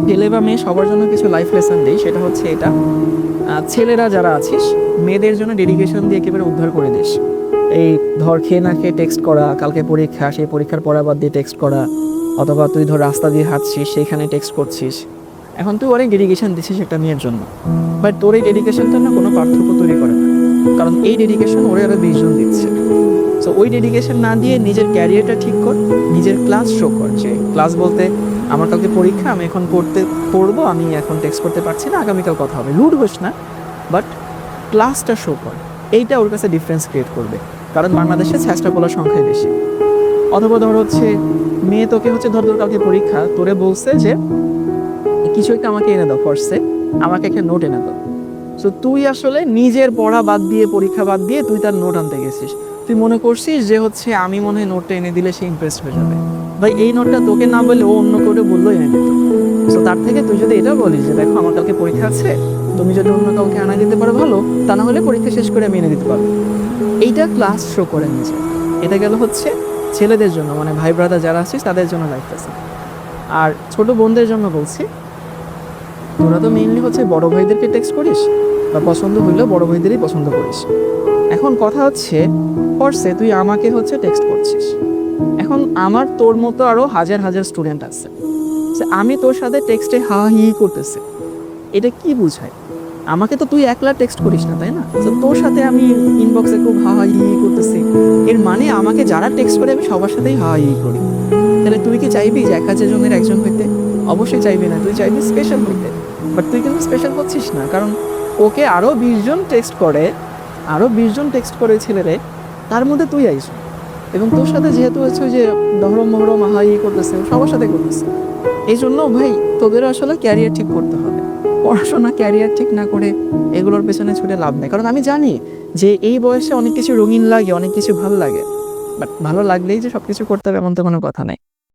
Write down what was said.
ছেলে বা মেয়ে সবার জন্য কিছু লাইফ লেসন দিই, সেটা হচ্ছে এটা। ছেলেরা যারা আছিস, মেয়েদের জন্য ডেডিকেশন দিয়ে একেবারে উদ্ধার করে দিস। এই ধর খেয়ে না খেয়ে টেক্সট করা, কালকে পরীক্ষা, সেই পরীক্ষার পড়া বাদ দিয়ে টেক্সট করা, অথবা তুই ধর রাস্তা দিয়ে হাঁটছিস সেইখানে টেক্সট করছিস। এখন তুই অনেক ডেডিকেশন দিচ্ছিস একটা মেয়ের জন্য, বাট তোর এই ডেডিকেশনটা না কোনো পার্থক্য তৈরি করে না, কারণ এই ডেডিকেশন ওরে আরো 20 জন দিচ্ছে। সো ওই ডেডিকেশন না দিয়ে নিজের ক্যারিয়ারটা ঠিক কর, নিজের ক্লাস শো কর। যে ক্লাস বলতে আমার কালকে পরীক্ষা, আমি এখন পড়বো, আমি এখন টেক্সট করতে পারছি না, আগামীকাল কথা হবে, রুড হোস না, বাট ক্লাসটা শো কর। এইটা ওর কাছে ডিফারেন্স ক্রিয়েট করবে, কারণ বাংলাদেশে চেষ্টা করার সংখ্যাই বেশি। অথবা ধর হচ্ছে মেয়ে তোকে হচ্ছে ধর তোর কালকে পরীক্ষা, তোরে বলছে যে কিছু একটা আমাকে এনে দাও, ফর্সে আমাকে একটা নোট এনে দাও। সো তুই আসলে নিজের পড়া বাদ দিয়ে, পরীক্ষা বাদ দিয়ে তুই তার নোট আনতে গেছিস। তুই মনে করছিস যে হচ্ছে আমি মনে হয় নোটটা এনে দিলে সে ইমপ্রেসড হয়ে যাবে। ভাই এই নোটটা তোকে না বললে ও অন্য কাউকে বললো এনে দিত। সো তার থেকে তুই যদি এটা বলিস যে দেখো আমার কালকে পরীক্ষা আছে, তুমি যদি অন্য কাউকে আনা দিতে পারো ভালো, তা না হলে পরীক্ষা শেষ করে আমি এনে দিতে পারবো। এইটা ক্লাস শো করে নিজে। এটা গেল হচ্ছে ছেলেদের জন্য, মানে ভাই ব্রাদার যারা আছিস তাদের জন্য লাইফ আছে। আর ছোট বোনদের জন্য বলছি, তোরা তো মেইনলি হচ্ছে বড় ভাইদেরকে টেক্সট করিস, বা পছন্দ হইলেও বড় ভাইদেরই পছন্দ করিস। এখন কথা হচ্ছে পড়ছে তুই আমাকে হচ্ছে টেক্সট করছিস। এখন আমার তোর মতো আরো হাজার হাজার স্টুডেন্ট আছে, আমি তোর সাথে টেক্সটে হা হি করতেছে, এটা কি বুঝায়? আমাকে তো তুই একলা টেক্সট করিস না, তাই না? তো তোর সাথে আমি ইনবক্সে খুব হা হি করতেছি, এর মানে আমাকে যারা টেক্সট করে আমি সবার সাথেই হা হি করি। তাহলে তুই কি চাইবি যে 1000 জনের একজন হইতে? অবশ্যই চাইবি না, তুই চাইবি স্পেশাল হইতে। বাট তুই কিন্তু স্পেশাল হচ্ছিস না, কারণ ওকে আরও 20 জন টেক্সট করে, আরও 20 জন টেক্সট করে ছেলেরে, তার মধ্যে তুই আইস। এবং তোর সাথে যেহেতু হচ্ছে ওই যে দহরম মহরম হাই করতেছে, সবার সাথে করতেছে। এই জন্য ভাই তোদের আসলে ক্যারিয়ার ঠিক করতে হবে। পড়াশোনা ক্যারিয়ার ঠিক না করে এগুলোর পেছনে ছুটে লাভ নেই, কারণ আমি জানি যে এই বয়সে অনেক কিছু রঙিন লাগে, অনেক কিছু ভালো লাগে, বাট ভালো লাগলেই যে সব কিছু করতে হবে এমন তো কোনো কথা নেই।